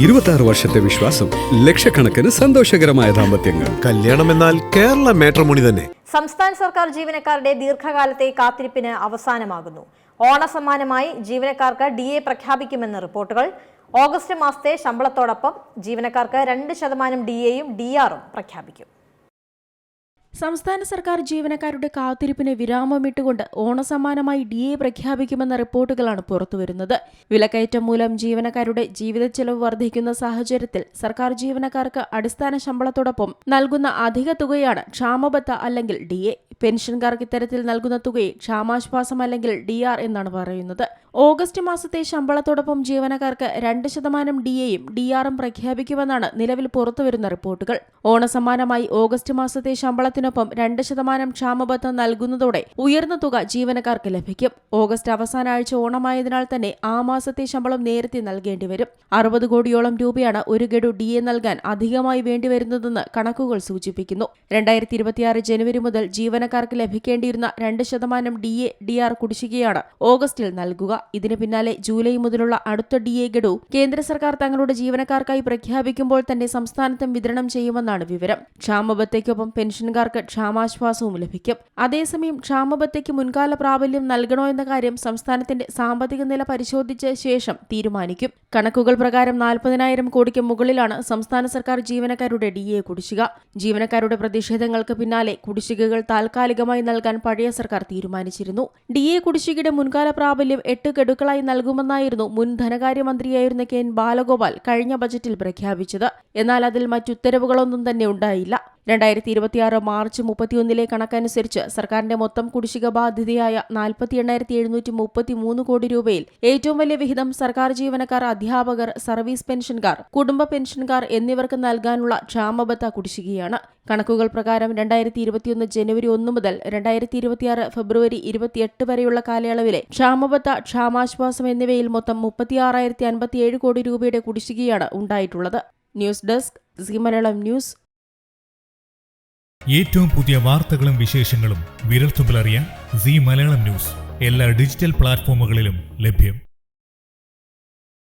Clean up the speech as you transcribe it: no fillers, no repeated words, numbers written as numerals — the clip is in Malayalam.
26 വർഷത്തെ വിശ്വാസം, ലക്ഷക്കണക്കിന് സന്തോഷകരമായ ദാമ്പത്യങ്ങൾ. കല്യാണം എന്നാൽ കേരള മാട്രിമോണി തന്നെ. സംസ്ഥാന സർക്കാർ ജീവനക്കാരുടെ ദീർഘകാലത്തെ കാത്തിരിപ്പിന് അവസാനമാകുന്നു. ഓണസമ്മാനമായി ജീവനക്കാർക്ക് DA പ്രഖ്യാപിക്കുമെന്ന് റിപ്പോർട്ടുകൾ. ഓഗസ്റ്റ് മാസത്തെ ശമ്പളത്തോടൊപ്പം ജീവനക്കാർക്ക് 2% DAയും DR-ഉം പ്രഖ്യാപിക്കും. സംസ്ഥാന സർക്കാർ ജീവനക്കാരുടെ കാത്തിരിപ്പിന് വിരാമമിട്ടുകൊണ്ട് ഓണസമ്മാനമായി DA പ്രഖ്യാപിക്കുമെന്ന റിപ്പോർട്ടുകളാണ് പുറത്തുവരുന്നത്. വിലക്കയറ്റം മൂലം ജീവനക്കാരുടെ ജീവിത ചെലവ് വർദ്ധിക്കുന്ന സാഹചര്യത്തിൽ സർക്കാർ ജീവനക്കാർക്ക് അടിസ്ഥാന ശമ്പളത്തോടൊപ്പം നൽകുന്ന അധിക തുകയാണ് ക്ഷാമബത്ത അല്ലെങ്കിൽ DA. പെൻഷൻകാർക്ക് ഇത്തരത്തിൽ നൽകുന്ന തുകയെ ക്ഷാമാശ്വാസം അല്ലെങ്കിൽ DR എന്നാണ് പറയുന്നത്. ഓഗസ്റ്റ് മാസത്തെ ശമ്പളത്തോടൊപ്പം ജീവനക്കാർക്ക് 2% DAയും DR-ഉം പ്രഖ്യാപിക്കുമെന്നാണ് നിലവിൽ പുറത്തുവരുന്ന റിപ്പോർട്ടുകൾ. ഓണസമ്മാനമായി ഓഗസ്റ്റ് മാസത്തെ ശമ്പളത്തിനൊപ്പം 2% ക്ഷാമബത്ത നൽകുന്നതോടെ ഉയർന്ന തുക ജീവനക്കാർക്ക് ലഭിക്കും. ഓഗസ്റ്റ് അവസാന ആഴ്ച ഓണമായതിനാൽ തന്നെ ആ മാസത്തെ ശമ്പളം നേരത്തെ നൽകേണ്ടി വരും. 60 കോടിയോളം രൂപയാണ് ഒരു ഗഡു DA നൽകാൻ അധികമായി വേണ്ടിവരുന്നതെന്ന് കണക്കുകൾ സൂചിപ്പിക്കുന്നു. 2026 ജനുവരി മുതൽ ജീവനക്കാർക്ക് ലഭിക്കേണ്ടിയിരുന്ന 2% DA DR കുടിശ്ശികയാണ് ഓഗസ്റ്റിൽ നൽകുക. ഇതിന് പിന്നാലെ ജൂലൈ മുതലുള്ള അടുത്ത DA ഗഡു കേന്ദ്ര സർക്കാർ തങ്ങളുടെ ജീവനക്കാർക്കായി പ്രഖ്യാപിക്കുമ്പോൾ തന്നെ സംസ്ഥാനത്തും വിതരണം ചെയ്യുമെന്നാണ് വിവരം. ക്ഷാമബത്തയ്ക്കൊപ്പം പെൻഷൻകാർക്ക് ക്ഷാമാശ്വാസവും ലഭിക്കും. അതേസമയം ക്ഷാമബത്തയ്ക്ക് മുൻകാല പ്രാബല്യം നൽകണോ എന്ന കാര്യം സംസ്ഥാനത്തിന്റെ സാമ്പത്തിക നില പരിശോധിച്ച ശേഷം തീരുമാനിക്കും. കണക്കുകൾ പ്രകാരം 40,000 കോടിക്ക് മുകളിലാണ് സംസ്ഥാന സർക്കാർ ജീവനക്കാരുടെ DA കുടിശ്ശിക. ജീവനക്കാരുടെ പ്രതിഷേധങ്ങൾക്ക് പിന്നാലെ കുടിശ്ശികകൾ താൽക്കാലികമായി നൽകാൻ പഴയ സർക്കാർ തീരുമാനിച്ചിരുന്നു. DA കുടിശ്ശികയുടെ മുൻകാല പ്രാബല്യം 8 ഗഡുക്കളായി നൽകുമെന്നായിരുന്നു മുൻ ധനകാര്യമന്ത്രിയായിരുന്ന KN ബാലഗോപാൽ കഴിഞ്ഞ ബജറ്റിൽ പ്രഖ്യാപിച്ചത്. എന്നാൽ അതിൽ മറ്റുത്തരവുകളൊന്നും തന്നെ ഉണ്ടായില്ല. 2026 മാർച്ച് 31 കണക്കനുസരിച്ച് സർക്കാരിന്റെ മൊത്തം കുടിശ്ശിക ബാധ്യതയായ 48,733 കോടി രൂപയിൽ ഏറ്റവും വലിയ വിഹിതം സർക്കാർ ജീവനക്കാർ, അധ്യാപകർ, സർവീസ് പെൻഷൻകാർ, കുടുംബ പെൻഷൻകാർ എന്നിവർക്ക് നൽകാനുള്ള ക്ഷാമബത്ത കുടിശ്ശികയാണ്. കണക്കുകൾ പ്രകാരം 2021 ജനുവരി 1 മുതൽ 2026 ഫെബ്രുവരി 28 വരെയുള്ള കാലയളവിലെ ക്ഷാമബത്ത, ക്ഷാമാശ്വാസം എന്നിവയിൽ മൊത്തം 36,057 കോടി രൂപയുടെ കുടിശ്ശികയാണ് ഉണ്ടായിട്ടുള്ളത്. News desk C Malayalam news. ഏറ്റവും പുതിയ വാർത്തകളും വിശേഷങ്ങളും വിരൽത്തുമ്പിലറിയാൻ സി മലയാളം ന്യൂസ് എല്ലാ ഡിജിറ്റൽ പ്ലാറ്റ്ഫോമുകളിലും ലഭ്യം.